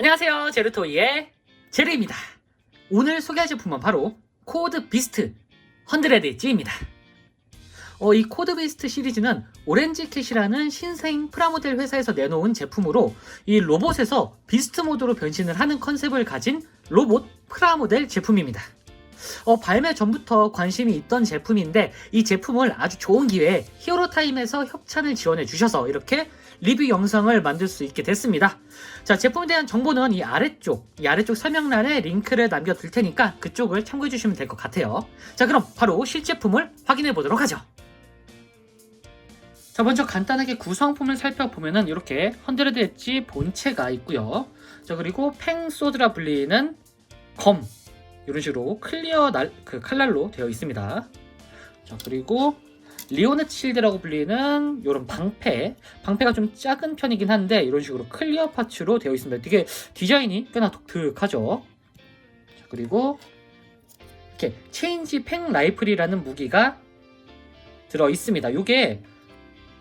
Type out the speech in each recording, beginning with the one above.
안녕하세요, 제르토이의 제르입니다. 오늘 소개할 제품은 바로 코드 비스트 100G입니다. 이 코드 비스트 시리즈는 오렌지캣이라는 신생 프라모델 회사에서 내놓은 제품으로 이 로봇에서 비스트 모드로 변신을 하는 컨셉을 가진 로봇 프라모델 제품입니다. 발매 전부터 관심이 있던 제품인데 이 제품을 아주 좋은 기회에 히어로타임에서 협찬을 지원해 주셔서 이렇게 리뷰 영상을 만들 수 있게 됐습니다. 자, 제품에 대한 정보는 이 아래쪽 설명란에 링크를 남겨둘 테니까 그쪽을 참고해 주시면 될 것 같아요. 자, 그럼 바로 실제품을 확인해 보도록 하죠. 자, 먼저 간단하게 구성품을 살펴보면은 이렇게 100엣지 본체가 있고요. 자, 그리고 팽소드라 불리는 검, 이런 식으로 클리어 칼날로 되어 있습니다. 자, 그리고 리오네트 실드라고 불리는 이런 방패가 좀 작은 편이긴 한데 이런 식으로 클리어 파츠로 되어 있습니다. 되게 디자인이 꽤나 독특하죠. 자, 그리고 이렇게 체인지 팽 라이플이라는 무기가 들어 있습니다. 이게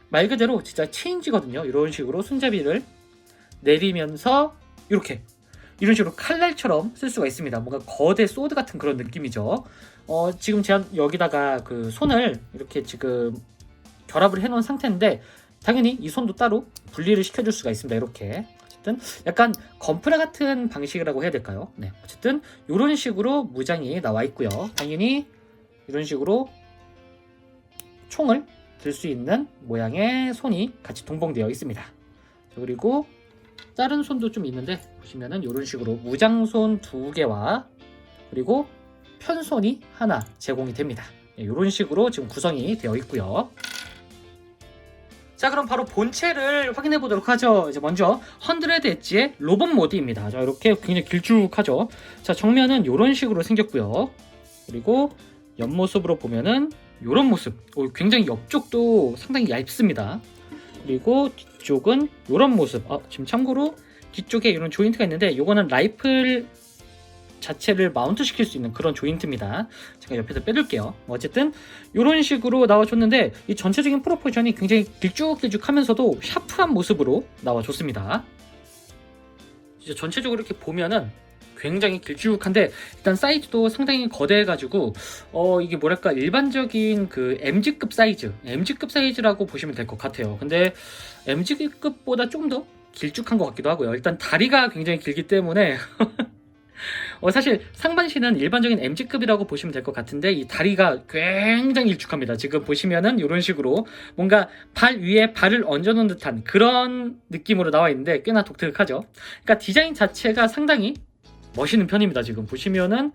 말 그대로 진짜 체인지거든요. 이런 식으로 손잡이를 내리면서 이런 식으로 칼날처럼 쓸 수가 있습니다. 뭔가 거대 소드 같은 그런 느낌이죠. 지금 제가 여기다가 그 손을 이렇게 지금 결합을 해놓은 상태인데 당연히 이 손도 따로 분리를 시켜줄 수가 있습니다. 이렇게 어쨌든 약간 건프라 같은 방식이라고 해야 될까요? 네, 어쨌든 이런 식으로 무장이 나와 있고요. 당연히 이런 식으로 총을 들 수 있는 모양의 손이 같이 동봉되어 있습니다. 그리고 다른 손도 좀 있는데 보시면은 이런 식으로 무장손 2개와 그리고 편손이 하나 제공이 됩니다. 이런 식으로 지금 구성이 되어 있고요. 자, 그럼 바로 본체를 확인해 보도록 하죠. 이제 먼저 100엣지의 로봇 모드입니다. 자, 이렇게 굉장히 길쭉하죠. 자, 정면은 이런 식으로 생겼고요. 그리고 옆모습으로 보면은 이런 모습. 굉장히 옆쪽도 상당히 얇습니다. 그리고 뒤쪽은 이런 모습. 지금 참고로 뒤쪽에 이런 조인트가 있는데 이거는 라이플 자체를 마운트 시킬 수 있는 그런 조인트입니다. 제가 옆에서 빼둘게요. 어쨌든 이런 식으로 나와줬는데 이 전체적인 프로포션이 굉장히 길쭉길쭉하면서도 샤프한 모습으로 나와줬습니다. 이제 전체적으로 이렇게 보면은 굉장히 길쭉한데 일단 사이즈도 상당히 거대해가지고 이게 뭐랄까 일반적인 그 MG급 사이즈라고 보시면 될 것 같아요. 근데 MG급보다 조금 더 길쭉한 것 같기도 하고요. 일단 다리가 굉장히 길기 때문에 사실 상반신은 일반적인 MG급이라고 보시면 될 것 같은데 이 다리가 굉장히 길쭉합니다. 지금 보시면은 이런 식으로 뭔가 발 위에 발을 얹어놓은 듯한 그런 느낌으로 나와 있는데 꽤나 독특하죠. 그러니까 디자인 자체가 상당히 멋있는 편입니다. 지금 보시면은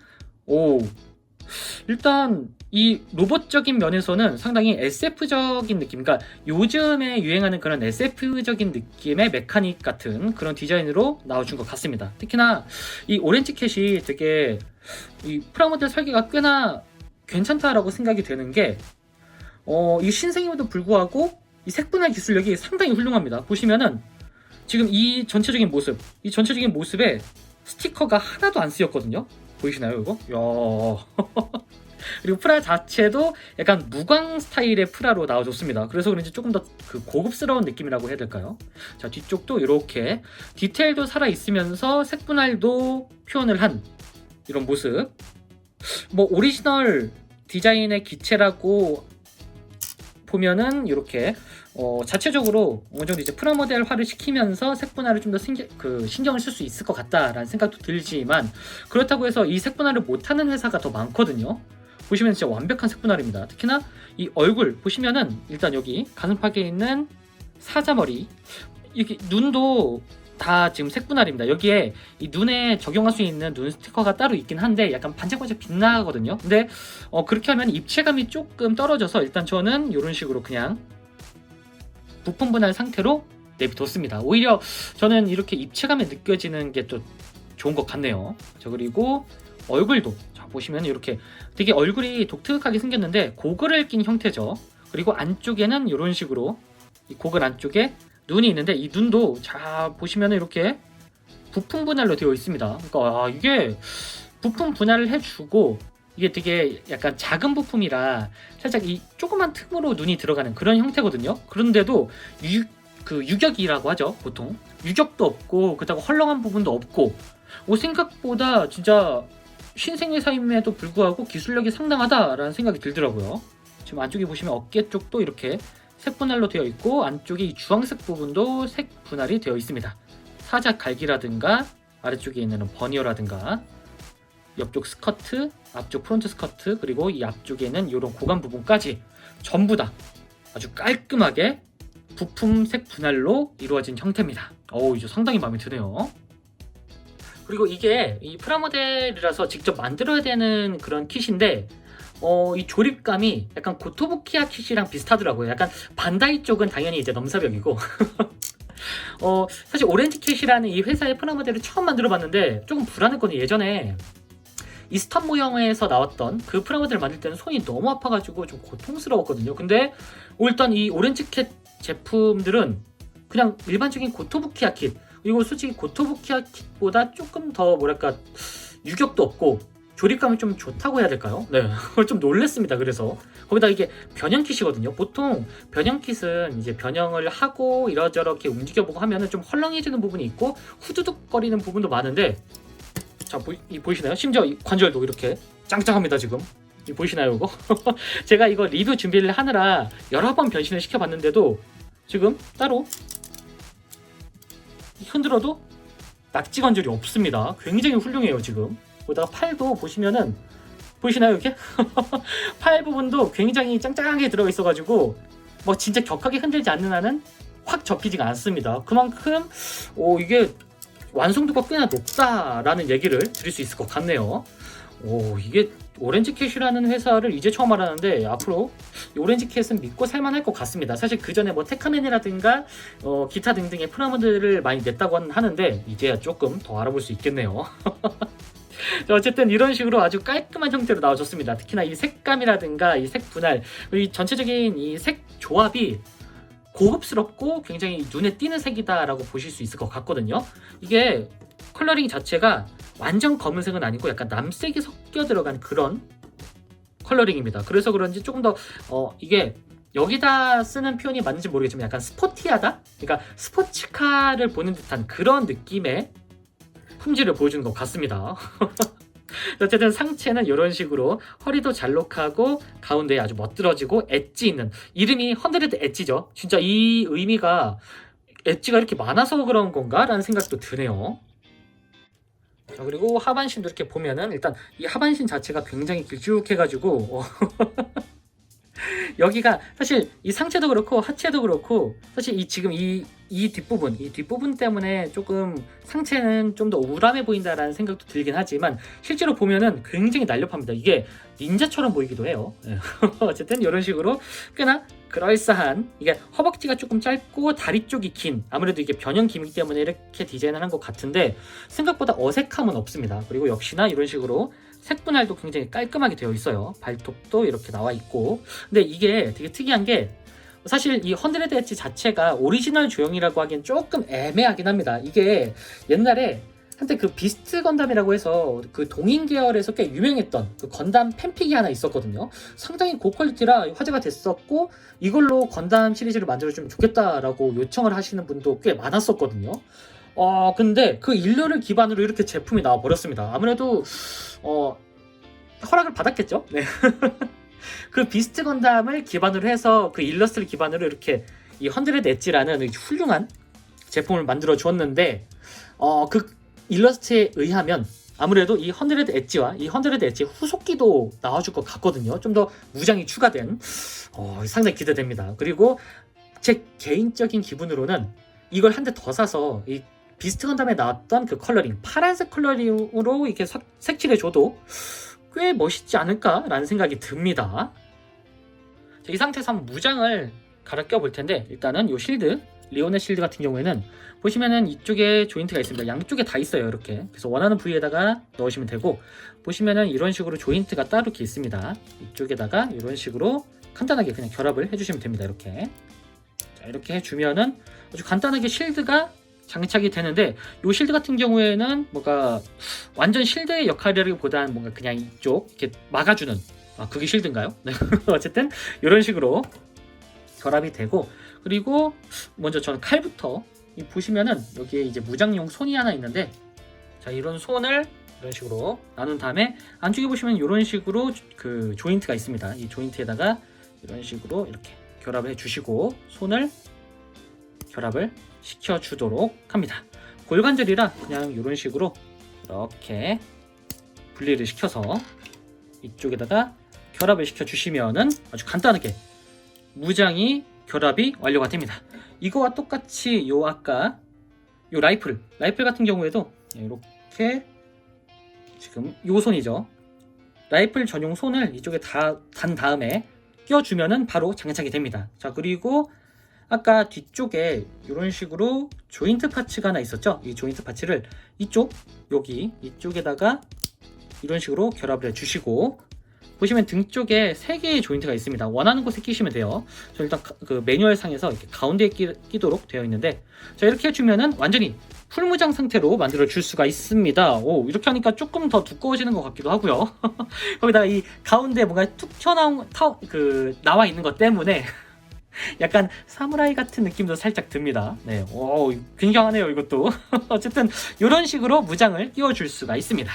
일단 이 로봇적인 면에서는 상당히 SF적인 느낌, 그러니까 요즘에 유행하는 그런 SF적인 느낌의 메카닉 같은 그런 디자인으로 나와준 것 같습니다. 특히나 이 오렌지캣이 되게 이 프라모델 설계가 꽤나 괜찮다라고 생각이 되는 게 이 신생임에도 불구하고 이 색분할 기술력이 상당히 훌륭합니다. 보시면은 지금 이 전체적인 모습에 스티커가 하나도 안 쓰였거든요. 보이시나요, 이거? 이야. 그리고 프라 자체도 약간 무광 스타일의 프라로 나와줬습니다. 그래서 그런지 조금 더 그 고급스러운 느낌이라고 해야 될까요? 자, 뒤쪽도 이렇게 디테일도 살아있으면서 색분할도 표현을 한 이런 모습. 뭐 오리지널 디자인의 기체라고 보면은 이렇게 자체적으로 어느 정도 이제 프라모델화를 시키면서 색분할을 좀 더 신경을 쓸 수 있을 것 같다라는 생각도 들지만 그렇다고 해서 이 색분할을 못하는 회사가 더 많거든요. 보시면 진짜 완벽한 색분할입니다. 특히나 이 얼굴 보시면은 일단 여기 가슴팍에 있는 사자머리, 이렇게 눈도 다 지금 색분할입니다. 여기에 이 눈에 적용할 수 있는 눈 스티커가 따로 있긴 한데 약간 반짝반짝 빛나거든요. 근데 그렇게 하면 입체감이 조금 떨어져서 일단 저는 이런 식으로 그냥 부품 분할 상태로 내비뒀습니다. 오히려 저는 이렇게 입체감이 느껴지는 게 또 좋은 것 같네요. 자, 그리고 얼굴도 보시면 이렇게 되게 얼굴이 독특하게 생겼는데 고글을 낀 형태죠. 그리고 안쪽에는 이런 식으로 이 고글 안쪽에 눈이 있는데 이 눈도 자 보시면 이렇게 부품 분할로 되어 있습니다. 그러니까 이게 부품 분할을 해주고 이게 되게 약간 작은 부품이라 살짝 이 조그만 틈으로 눈이 들어가는 그런 형태거든요. 그런데도 그 유격이라고 하죠. 보통 유격도 없고 그렇다고 헐렁한 부분도 없고 생각보다 진짜 신생 회사임에도 불구하고 기술력이 상당하다라는 생각이 들더라고요. 지금 안쪽에 보시면 어깨 쪽도 이렇게 색 분할로 되어 있고 안쪽에 이 주황색 부분도 색 분할이 되어 있습니다. 사자 갈기라든가 아래쪽에 있는 버니어라든가 옆쪽 스커트, 앞쪽 프론트 스커트, 그리고 이 앞쪽에는 이런 고관 부분까지 전부 다 아주 깔끔하게 부품 색 분할로 이루어진 형태입니다. 이제 상당히 마음에 드네요. 그리고 이게 이 프라모델이라서 직접 만들어야 되는 그런 킷인데 이 조립감이 약간 고토부키야 킷이랑 비슷하더라고요. 약간 반다이 쪽은 당연히 이제 넘사벽이고 사실 오렌지 킷이라는 이 회사의 프라모델을 처음 만들어 봤는데 조금 불안했거든요. 예전에 이스턴 모형에서 나왔던 그 프라모델을 만들 때는 손이 너무 아파가지고 좀 고통스러웠거든요. 근데 일단 이 오렌지 킷 제품들은 그냥 일반적인 고토부키야 킷, 그리고 솔직히 고토부키야 킷보다 조금 더 뭐랄까 유격도 없고 조립감이 좀 좋다고 해야 될까요? 네, 그걸 좀 놀랬습니다. 그래서 거기다 이게 변형 킷이거든요. 보통 변형 킷은 이제 변형을 하고 이러저렇게 움직여보고 하면은 좀 헐렁해지는 부분이 있고 후두둑거리는 부분도 많은데, 자 보이시나요? 심지어 이 관절도 이렇게 짱짱합니다. 지금 보이시나요 이거? 제가 이거 리뷰 준비를 하느라 여러 번 변신을 시켜봤는데도 지금 따로 흔들어도 낙지 관절이 없습니다. 굉장히 훌륭해요 지금. 거기다가 팔도 보시면은 보이시나요 이렇게? 팔 부분도 굉장히 짱짱하게 들어가 있어가지고 뭐 진짜 격하게 흔들지 않는 한은 확 접히지가 않습니다. 그만큼 이게 완성도가 꽤나 높다라는 얘기를 드릴 수 있을 것 같네요. 이게 오렌지 캣이라는 회사를 이제 처음 알았는데 앞으로 이 오렌지 캣은 믿고 살만할 것 같습니다. 사실 그 전에 뭐 테카맨이라든가 기타 등등의 프라모델을 많이 냈다고 하는데 이제야 조금 더 알아볼 수 있겠네요. 어쨌든 이런 식으로 아주 깔끔한 형태로 나와줬습니다. 특히나 이 색감이라든가 이 색 분할, 이 전체적인 이 색 조합이 고급스럽고 굉장히 눈에 띄는 색이다라고 보실 수 있을 것 같거든요. 이게 컬러링 자체가 완전 검은색은 아니고 약간 남색이 섞여 들어간 그런 컬러링입니다. 그래서 그런지 조금 더 이게 여기다 쓰는 표현이 맞는지 모르겠지만 약간 스포티하다? 그러니까 스포츠카를 보는 듯한 그런 느낌의 품질을 보여주는 것 같습니다. 어쨌든 상체는 이런 식으로 허리도 잘록하고 가운데에 아주 멋들어지고 엣지 있는, 이름이 헌드레드 엣지죠. 진짜 이 의미가 엣지가 이렇게 많아서 그런 건가? 라는 생각도 드네요. 자, 그리고 하반신도 이렇게 보면은 일단 이 하반신 자체가 굉장히 길쭉해가지고 여기가 사실 이 상체도 그렇고 하체도 그렇고 사실 지금 이 뒷부분 때문에 조금 상체는 좀 더 우람해 보인다라는 생각도 들긴 하지만 실제로 보면은 굉장히 날렵합니다. 이게 닌자처럼 보이기도 해요. 어쨌든 이런 식으로 꽤나 그럴싸한, 이게 허벅지가 조금 짧고 다리 쪽이 긴, 아무래도 이게 변형 기믹 때문에 이렇게 디자인을 한 것 같은데 생각보다 어색함은 없습니다. 그리고 역시나 이런 식으로 색 분할도 굉장히 깔끔하게 되어 있어요. 발톱도 이렇게 나와 있고. 근데 이게 되게 특이한 게 사실 이 헌드레드 엣지 자체가 오리지널 조형이라고 하기엔 조금 애매하긴 합니다. 이게 옛날에 한때 그 비스트 건담이라고 해서 그 동인 계열에서 꽤 유명했던 그 건담 팬픽이 하나 있었거든요. 상당히 고퀄리티라 화제가 됐었고 이걸로 건담 시리즈를 만들어주면 좋겠다라고 요청을 하시는 분도 꽤 많았었거든요. 근데 그 일료를 기반으로 이렇게 제품이 나와 버렸습니다. 아무래도 허락을 받았겠죠? 네. 그 비스트 건담을 기반으로 해서 그 일러스트를 기반으로 이렇게 이 헌드레드 엣지라는 훌륭한 제품을 만들어 주었는데 그 일러스트에 의하면 아무래도 이 헌드레드 엣지와 이 헌드레드 엣지의 후속기도 나와줄 것 같거든요. 좀 더 무장이 추가된 상당히 기대됩니다. 그리고 제 개인적인 기분으로는 이걸 한 대 더 사서 이 비스트 건담에 나왔던 그 컬러링, 파란색 컬러링으로 이렇게 색칠해줘도 꽤 멋있지 않을까라는 생각이 듭니다. 이 상태에서 한번 무장을 갈아 껴볼 텐데 일단은 이 실드, 리오네 실드 같은 경우에는 보시면은 이쪽에 조인트가 있습니다. 양쪽에 다 있어요. 이렇게. 그래서 원하는 부위에다가 넣으시면 되고, 보시면은 이런 식으로 조인트가 따로 이렇게 있습니다. 이쪽에다가 이런 식으로 간단하게 그냥 결합을 해주시면 됩니다. 이렇게. 자, 이렇게 해주면은 아주 간단하게 실드가 장착이 되는데, 이 실드 같은 경우에는 뭔가 완전 실드의 역할이라기보다는 뭔가 그냥 이쪽 이렇게 막아주는, 그게 실드인가요? 네. 어쨌든 이런 식으로 결합이 되고, 그리고 먼저 저는 칼부터 보시면은 여기에 이제 무장용 손이 하나 있는데, 자, 이런 손을 이런 식으로 나눈 다음에 안쪽에 보시면 이런 식으로 그 조인트가 있습니다. 이 조인트에다가 이런 식으로 이렇게 결합을 해주시고 손을 결합을 시켜주도록 합니다. 골관절이라 그냥 이런 식으로 이렇게 분리를 시켜서 이쪽에다가 결합을 시켜주시면은 아주 간단하게 무장이 결합이 완료가 됩니다. 이거와 똑같이 요 아까 요 라이플 같은 경우에도 이렇게 지금 요 손이죠. 라이플 전용 손을 이쪽에 다 단 다음에 끼워주면은 바로 장착이 됩니다. 자, 그리고 아까 뒤쪽에 이런 식으로 조인트 파츠가 하나 있었죠. 이 조인트 파츠를 여기 이쪽에다가 이런 식으로 결합을 해주시고, 보시면 등 쪽에 3개의 조인트가 있습니다. 원하는 곳에 끼시면 돼요. 저 일단 그 매뉴얼 상에서 이렇게 가운데에 끼도록 되어 있는데, 자, 이렇게 해주면은 완전히 풀무장 상태로 만들어 줄 수가 있습니다. 오, 이렇게 하니까 조금 더 두꺼워지는 것 같기도 하고요. 거기다가 이 가운데 뭔가 툭 튀어나온 나와 있는 것 때문에 약간 사무라이 같은 느낌도 살짝 듭니다. 네, 오, 굉장하네요 이것도. 어쨌든 이런 식으로 무장을 끼워줄 수가 있습니다.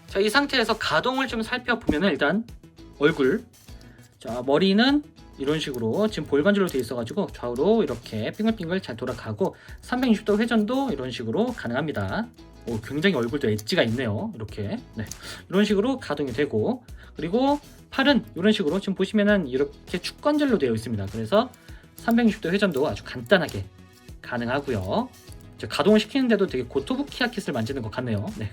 자, 이 상태에서 가동을 좀 살펴보면 일단 얼굴, 자, 머리는 이런 식으로 지금 볼관절로 되어 있어가지고 좌우로 이렇게 빙글빙글 잘 돌아가고 360도 회전도 이런 식으로 가능합니다. 오, 굉장히 얼굴도 엣지가 있네요. 이렇게, 네, 이런 식으로 가동이 되고, 그리고 팔은 이런 식으로 지금 보시면은 이렇게 축관절로 되어 있습니다. 그래서 360도 회전도 아주 간단하게 가능하고요. 가동을 시키는데도 되게 고토부키야 킷을 만지는 것 같네요. 네.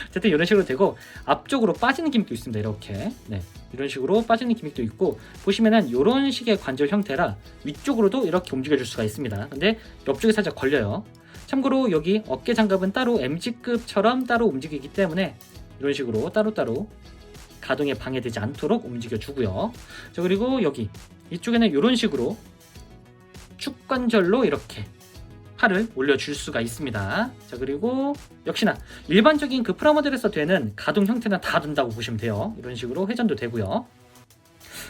어쨌든 이런 식으로 되고, 앞쪽으로 빠지는 기믹도 있습니다. 이렇게, 네, 이런 식으로 빠지는 기믹도 있고, 보시면은 이런 식의 관절 형태라 위쪽으로도 이렇게 움직여줄 수가 있습니다. 근데 옆쪽에 살짝 걸려요. 참고로 여기 어깨 장갑은 따로 MG급처럼 따로 움직이기 때문에 이런 식으로 따로따로 가동에 방해되지 않도록 움직여주고요. 자, 그리고 여기 이쪽에는 이런 식으로 축관절로 이렇게 팔을 올려줄 수가 있습니다. 자, 그리고 역시나 일반적인 그 프라모델에서 되는 가동 형태는 다 된다고 보시면 돼요. 이런 식으로 회전도 되고요.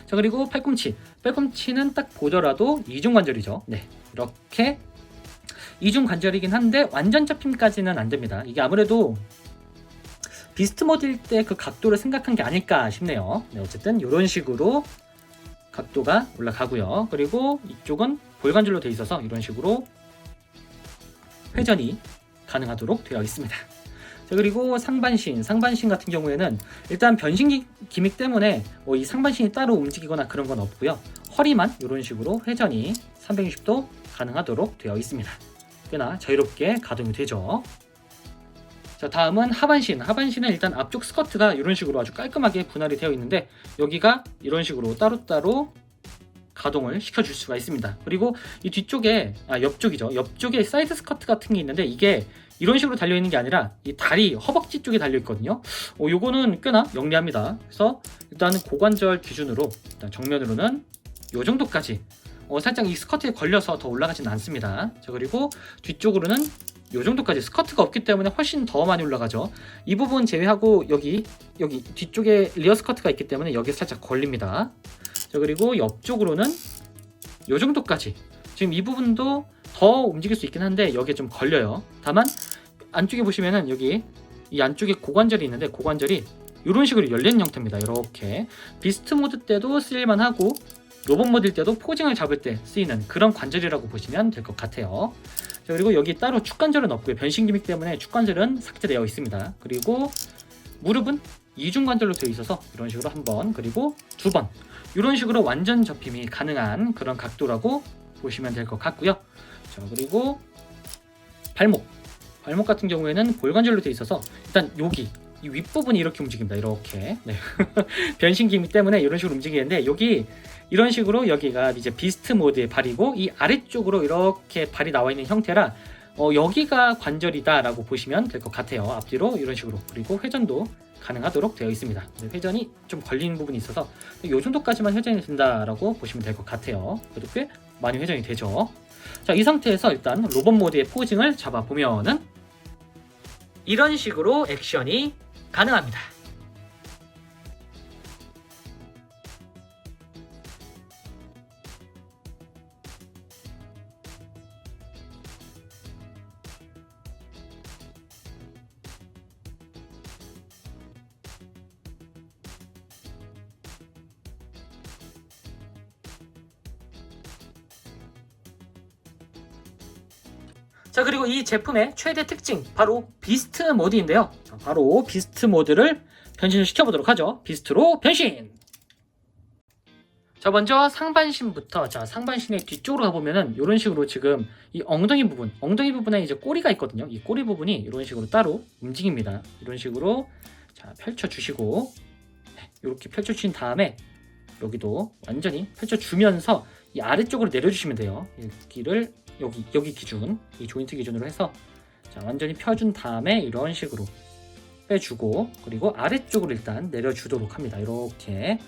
자, 그리고 팔꿈치는 딱 보더라도 이중관절이죠. 네, 이렇게 이중관절이긴 한데 완전 접힘까지는 안 됩니다. 이게 아무래도 비스트 모드일 때 그 각도를 생각한 게 아닐까 싶네요. 네, 어쨌든 이런 식으로 각도가 올라가고요. 그리고 이쪽은 볼관절로 되어 있어서 이런 식으로 회전이 가능하도록 되어 있습니다. 자, 그리고 상반신 같은 경우에는 일단 변신 기믹 때문에 이 상반신이 따로 움직이거나 그런 건 없고요. 허리만 이런 식으로 회전이 360도 가능하도록 되어 있습니다. 꽤나 자유롭게 가동이 되죠. 자, 다음은 하반신은 일단 앞쪽 스커트가 이런 식으로 아주 깔끔하게 분할이 되어 있는데, 여기가 이런 식으로 따로따로 가동을 시켜줄 수가 있습니다. 그리고 이 뒤쪽에, 옆쪽에 사이드 스커트 같은 게 있는데, 이게 이런 식으로 달려있는 게 아니라 이 다리, 허벅지 쪽에 달려있거든요. 요거는 꽤나 영리합니다. 그래서 일단 고관절 기준으로 일단 정면으로는 요 정도까지 살짝 이 스커트에 걸려서 더 올라가지는 않습니다. 자, 그리고 뒤쪽으로는 요 정도까지, 스커트가 없기 때문에 훨씬 더 많이 올라가죠. 이 부분 제외하고 여기 뒤쪽에 리어 스커트가 있기 때문에 여기에 살짝 걸립니다. 자, 그리고 옆쪽으로는 요 정도까지, 지금 이 부분도 더 움직일 수 있긴 한데 여기에 좀 걸려요. 다만 안쪽에 보시면은 여기 이 안쪽에 고관절이 있는데, 고관절이 이런 식으로 열린 형태입니다. 이렇게 비스트 모드 때도 쓰일만 하고 로봇 모드일 때도 포징을 잡을 때 쓰이는 그런 관절이라고 보시면 될 것 같아요. 자, 그리고 여기 따로 축관절은 없고요. 변신 기믹 때문에 축관절은 삭제되어 있습니다. 그리고 무릎은 이중관절로 되어 있어서 이런 식으로 한 번, 그리고 2번, 이런 식으로 완전 접힘이 가능한 그런 각도라고 보시면 될 것 같고요. 자, 그리고 발목 같은 경우에는 볼관절로 되어 있어서 일단 여기 이 윗부분이 이렇게 움직입니다. 이렇게, 네. 변신 기믹 때문에 이런 식으로 움직이는데, 여기 이런 식으로 여기가 이제 비스트 모드의 발이고, 이 아래쪽으로 이렇게 발이 나와 있는 형태라 여기가 관절이다 라고 보시면 될 것 같아요. 앞뒤로 이런 식으로. 그리고 회전도 가능하도록 되어 있습니다. 회전이 좀 걸리는 부분이 있어서 이 정도까지만 회전이 된다라고 보시면 될 것 같아요. 그래도 꽤 많이 회전이 되죠. 자, 이 상태에서 일단 로봇 모드의 포징을 잡아보면은 이런 식으로 액션이 가능합니다. 자, 그리고 이 제품의 최대 특징 바로 비스트 모드인데요. 자, 바로 비스트 모드를 변신을 시켜보도록 하죠. 비스트로 변신! 자, 먼저 상반신부터, 자, 상반신의 뒤쪽으로 가보면은 이런 식으로 지금 이 엉덩이 부분에 이제 꼬리가 있거든요. 이 꼬리 부분이 이런 식으로 따로 움직입니다. 이런 식으로 자, 펼쳐주시고 이렇게 펼쳐주신 다음에 여기도 완전히 펼쳐주면서 이 아래쪽으로 내려주시면 돼요. 여기를 여기 기준, 이 조인트 기준으로 해서 자, 완전히 펴준 다음에 이런 식으로 빼주고, 그리고 아래쪽으로 일단 내려주도록 합니다. 이렇게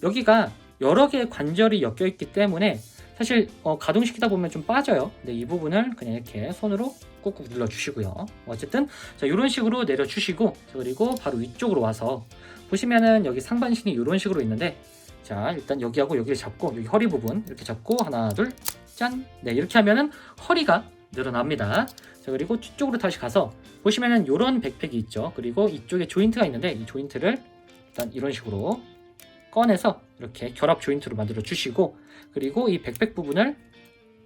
여기가 여러 개의 관절이 엮여 있기 때문에 사실 가동시키다 보면 좀 빠져요. 근데 이 부분을 그냥 이렇게 손으로 꾹꾹 눌러주시고요. 어쨌든 자, 이런 식으로 내려주시고, 자, 그리고 바로 위쪽으로 와서 보시면은 여기 상반신이 이런 식으로 있는데, 자, 일단 여기하고 여기를 잡고 여기 허리 부분 이렇게 잡고 하나 둘 짠! 네, 이렇게 하면은 허리가 늘어납니다. 자, 그리고 뒤쪽으로 다시 가서 보시면은 이런 백팩이 있죠. 그리고 이쪽에 조인트가 있는데 이 조인트를 일단 이런 식으로 꺼내서 이렇게 결합 조인트로 만들어 주시고, 그리고 이 백팩 부분을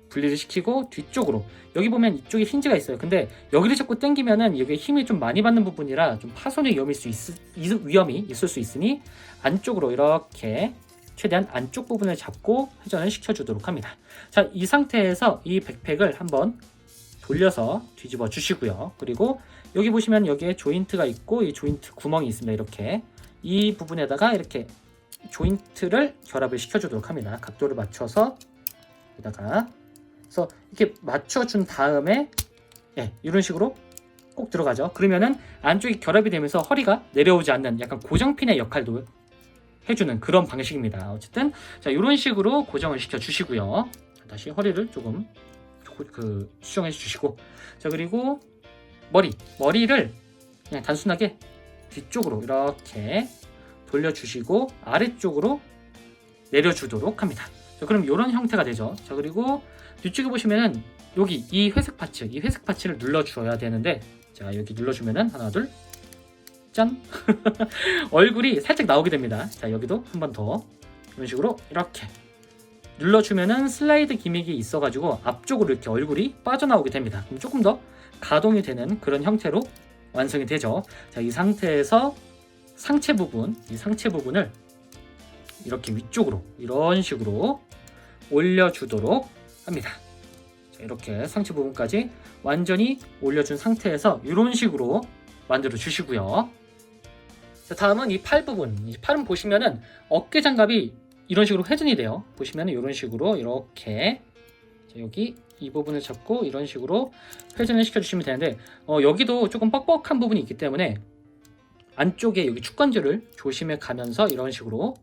분리를 시키고 뒤쪽으로, 여기 보면 이쪽에 힌지가 있어요. 근데 여기를 자꾸 당기면은 여기 힘이 좀 많이 받는 부분이라 좀 파손의 위험이 있을 수 있으니 안쪽으로 이렇게 최대한 안쪽 부분을 잡고 회전을 시켜주도록 합니다. 자, 이 상태에서 이 백팩을 한번 돌려서 뒤집어 주시고요. 그리고 여기 보시면 여기에 조인트가 있고 이 조인트 구멍이 있습니다. 이렇게 이 부분에다가 이렇게 조인트를 결합을 시켜주도록 합니다. 각도를 맞춰서 여기다가 그래서 이렇게 맞춰준 다음에 이런 식으로 꼭 들어가죠. 그러면은 안쪽이 결합이 되면서 허리가 내려오지 않는 약간 고정핀의 역할도 해주는 그런 방식입니다. 어쨌든 자, 이런 식으로 고정을 시켜 주시고요. 다시 허리를 조금 수정해 주시고, 자, 그리고 머리를 그냥 단순하게 뒤쪽으로 이렇게 돌려주시고 아래쪽으로 내려주도록 합니다. 자, 그럼 이런 형태가 되죠. 자, 그리고 뒤쪽에 보시면은 여기 이 회색 파츠를 눌러줘야 되는데, 자, 여기 눌러주면은 하나 둘 짠! 얼굴이 살짝 나오게 됩니다. 자, 여기도 한 번 더 이런 식으로 이렇게 눌러주면은 슬라이드 기믹이 있어가지고 앞쪽으로 이렇게 얼굴이 빠져나오게 됩니다. 그럼 조금 더 가동이 되는 그런 형태로 완성이 되죠. 자, 이 상태에서 상체 부분을 이렇게 위쪽으로 이런 식으로 올려주도록 합니다. 자, 이렇게 상체 부분까지 완전히 올려준 상태에서 이런 식으로 만들어 주시고요. 자, 다음은 이 팔 부분. 이 팔은 보시면은 어깨 장갑이 이런 식으로 회전이 돼요. 보시면은 이런 식으로 이렇게 자, 여기 이 부분을 잡고 이런 식으로 회전을 시켜주시면 되는데, 여기도 조금 뻑뻑한 부분이 있기 때문에 안쪽에 여기 축관절을 조심해 가면서 이런 식으로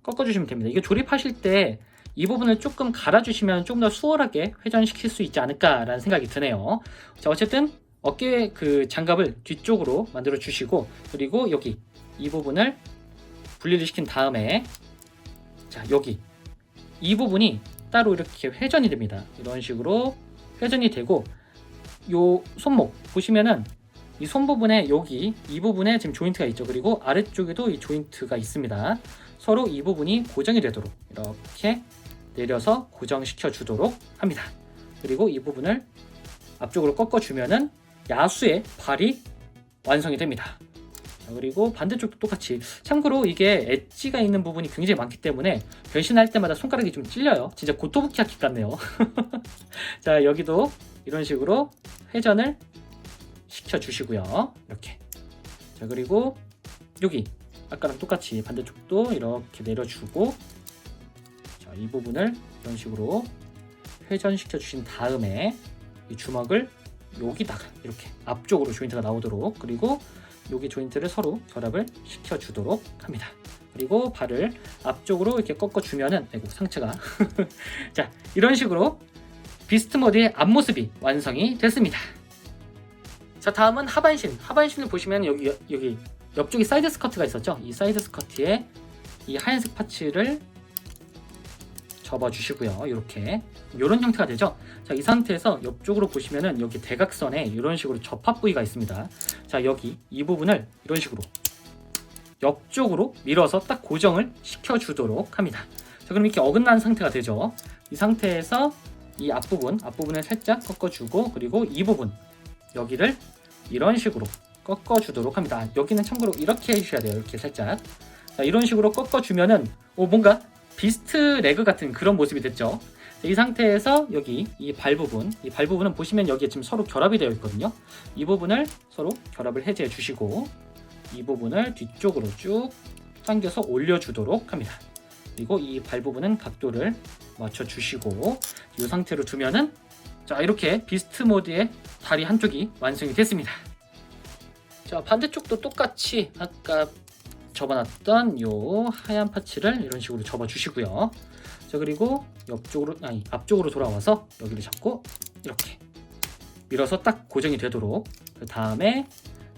꺾어주시면 됩니다. 이게 조립하실 때 이 부분을 조금 갈아주시면 조금 더 수월하게 회전시킬 수 있지 않을까라는 생각이 드네요. 자, 어쨌든 어깨 장갑을 뒤쪽으로 만들어 주시고, 그리고 여기 이 부분을 분리를 시킨 다음에 자, 여기 이 부분이 따로 이렇게 회전이 됩니다. 이런 식으로 회전이 되고, 요 손목 보시면은 이 손 부분에 여기 이 부분에 지금 조인트가 있죠. 그리고 아래쪽에도 이 조인트가 있습니다. 서로 이 부분이 고정이 되도록 이렇게 내려서 고정시켜 주도록 합니다. 그리고 이 부분을 앞쪽으로 꺾어 주면은 야수의 발이 완성이 됩니다. 자, 그리고 반대쪽도 똑같이. 참고로 이게 엣지가 있는 부분이 굉장히 많기 때문에 변신할 때마다 손가락이 좀 찔려요. 진짜 고토부키아키 같네요. 자, 여기도 이런 식으로 회전을 시켜주시고요. 이렇게. 자, 그리고 여기 아까랑 똑같이 반대쪽도 이렇게 내려주고, 자, 이 부분을 이런 식으로 회전시켜 주신 다음에 이 주먹을 여기다가 이렇게 앞쪽으로 조인트가 나오도록, 그리고 여기 조인트를 서로 결합을 시켜주도록 합니다. 그리고 발을 앞쪽으로 이렇게 꺾어주면은, 아이고 상체가 자, 이런 식으로 비스트 모드의 앞모습이 완성이 됐습니다. 자, 다음은 하반신을 보시면 여기 옆쪽에 사이드 스커트가 있었죠. 이 사이드 스커트에 이 하얀색 파츠를 접어주시고요. 이렇게 이런 형태가 되죠. 자, 이 상태에서 옆쪽으로 보시면은 여기 대각선에 이런 식으로 접합 부위가 있습니다. 자, 여기 이 부분을 이런 식으로 옆쪽으로 밀어서 딱 고정을 시켜주도록 합니다. 자, 그럼 이렇게 어긋난 상태가 되죠. 이 상태에서 이 앞부분을 살짝 꺾어주고, 그리고 이 부분 여기를 이런 식으로 꺾어주도록 합니다. 여기는 참고로 이렇게 해주셔야 돼요. 이렇게 살짝. 자, 이런 식으로 꺾어주면은 뭔가 비스트 레그 같은 그런 모습이 됐죠. 이 상태에서 여기 이 발 부분은 보시면 여기에 지금 서로 결합이 되어 있거든요. 이 부분을 서로 결합을 해제해 주시고, 이 부분을 뒤쪽으로 쭉 당겨서 올려주도록 합니다. 그리고 이 발 부분은 각도를 맞춰 주시고, 이 상태로 두면은 자, 이렇게 비스트 모드의 다리 한쪽이 완성이 됐습니다. 자, 반대쪽도 똑같이 아까 접어놨던 요 하얀 파츠를 이런 식으로 접어 주시고요. 자, 그리고 앞쪽으로 돌아와서 여기를 잡고 이렇게 밀어서 딱 고정이 되도록, 그 다음에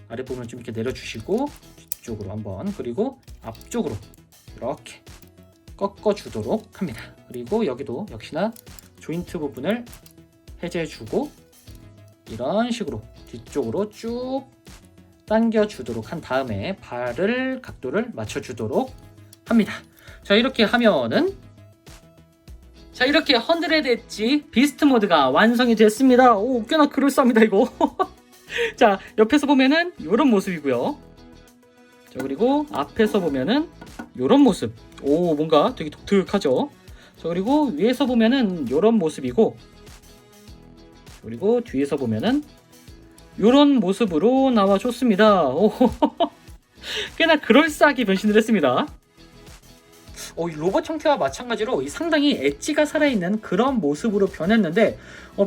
아랫부분을 좀 이렇게 내려주시고 뒤쪽으로 한번, 그리고 앞쪽으로 이렇게 꺾어주도록 합니다. 그리고 여기도 역시나 조인트 부분을 해제해주고 이런 식으로 뒤쪽으로 쭉 당겨주도록 한 다음에 발을 각도를 맞춰주도록 합니다. 자, 이렇게 하면은 이렇게 헌드레드 엣지 비스트 모드가 완성이 됐습니다. 오, 꽤나 그럴싸합니다 이거. 자, 옆에서 보면은 이런 모습이고요. 자, 그리고 앞에서 보면은 이런 모습. 오, 뭔가 되게 독특하죠. 자, 그리고 위에서 보면은 이런 모습이고, 그리고 뒤에서 보면은 이런 모습으로 나와줬습니다. 오, 꽤나 그럴싸하게 변신을 했습니다. 이 로봇 형태와 마찬가지로 상당히 엣지가 살아있는 그런 모습으로 변했는데,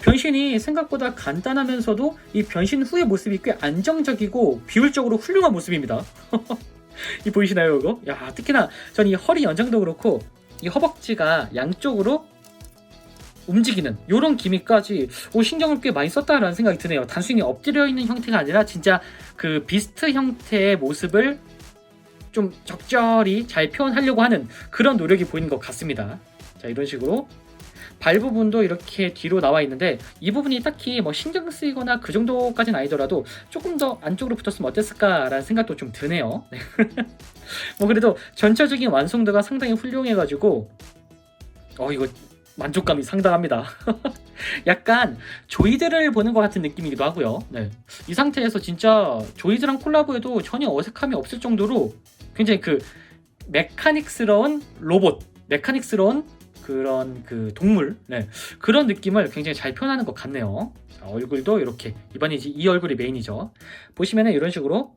변신이 생각보다 간단하면서도 이 변신 후의 모습이 꽤 안정적이고 비율적으로 훌륭한 모습입니다. 이 보이시나요 이거? 야, 특히나 전 이 허리 연장도 그렇고 이 허벅지가 양쪽으로 움직이는 이런 기믹까지 신경을 꽤 많이 썼다라는 생각이 드네요. 단순히 엎드려 있는 형태가 아니라 진짜 그 비스트 형태의 모습을 좀 적절히 잘 표현하려고 하는 그런 노력이 보이는 것 같습니다. 자, 이런 식으로 발 부분도 이렇게 뒤로 나와 있는데, 이 부분이 딱히 뭐 신경 쓰이거나 그 정도까지는 아니더라도 조금 더 안쪽으로 붙었으면 어땠을까라는 생각도 좀 드네요. 뭐 그래도 전체적인 완성도가 상당히 훌륭해가지고 이거 만족감이 상당합니다. 약간 조이드를 보는 것 같은 느낌이기도 하고요. 네. 이 상태에서 진짜 조이드랑 콜라보해도 전혀 어색함이 없을 정도로 굉장히 그 메카닉스러운 로봇, 메카닉스러운 그런 그 동물, 네, 그런 느낌을 굉장히 잘 표현하는 것 같네요. 자, 얼굴도 이렇게, 이번에 이제 이 얼굴이 메인이죠. 보시면은 이런 식으로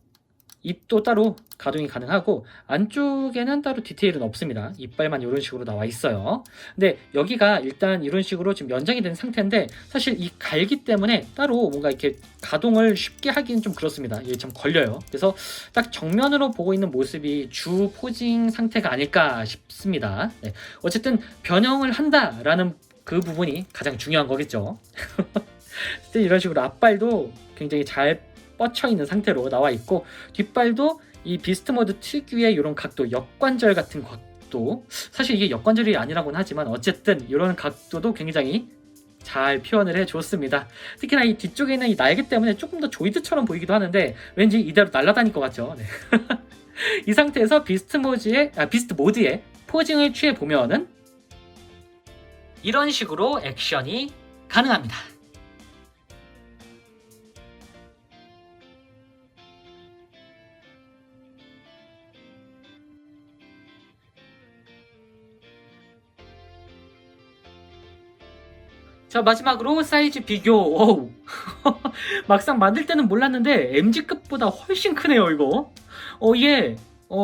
입도 따로 가동이 가능하고 안쪽에는 따로 디테일은 없습니다. 이빨만 이런 식으로 나와 있어요. 근데 여기가 일단 이런 식으로 지금 연장이 된 상태인데, 사실 이 갈기 때문에 따로 뭔가 이렇게 가동을 쉽게 하기는 좀 그렇습니다. 이게 좀 걸려요. 그래서 딱 정면으로 보고 있는 모습이 주 포징 상태가 아닐까 싶습니다. 네. 어쨌든 변형을 한다라는 그 부분이 가장 중요한 거겠죠. 이런 식으로 앞발도 굉장히 잘 뻗쳐 있는 상태로 나와 있고, 뒷발도 이 비스트 모드 특유의 이런 각도, 역관절 같은 각도, 사실 이게 역관절이 아니라고는 하지만 어쨌든 이런 각도도 굉장히 잘 표현을 해줬습니다. 특히나 이 뒤쪽에 있는 이 날개 때문에 조금 더 조이드처럼 보이기도 하는데 왠지 이대로 날아다닐 것 같죠. 네. 이 상태에서 비스트 모드의 포징을 취해 보면은 이런 식으로 액션이 가능합니다. 자, 마지막으로 사이즈 비교. 오우. 막상 만들 때는 몰랐는데 MG급보다 훨씬 크네요 이거. 이게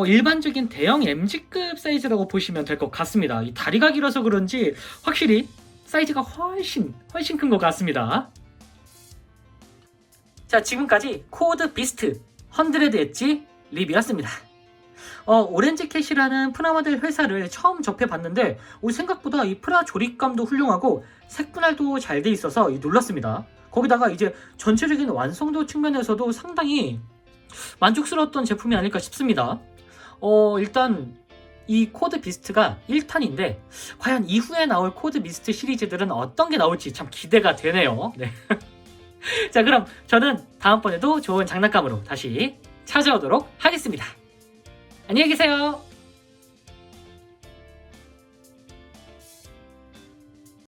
일반적인 대형 MG급 사이즈라고 보시면 될 것 같습니다. 이 다리가 길어서 그런지 확실히 사이즈가 훨씬 큰 것 같습니다. 자, 지금까지 코드 비스트 100 엣지 리뷰였습니다. 오렌지 캣이라는 프라모델 회사를 처음 접해봤는데 생각보다 이 프라 조립감도 훌륭하고 색분할도 잘 돼 있어서 놀랐습니다. 거기다가 이제 전체적인 완성도 측면에서도 상당히 만족스러웠던 제품이 아닐까 싶습니다. 일단 이 코드 비스트가 1탄인데 과연 이후에 나올 코드 비스트 시리즈들은 어떤 게 나올지 참 기대가 되네요. 네. 자, 그럼 저는 다음번에도 좋은 장난감으로 다시 찾아오도록 하겠습니다. 안녕히 계세요.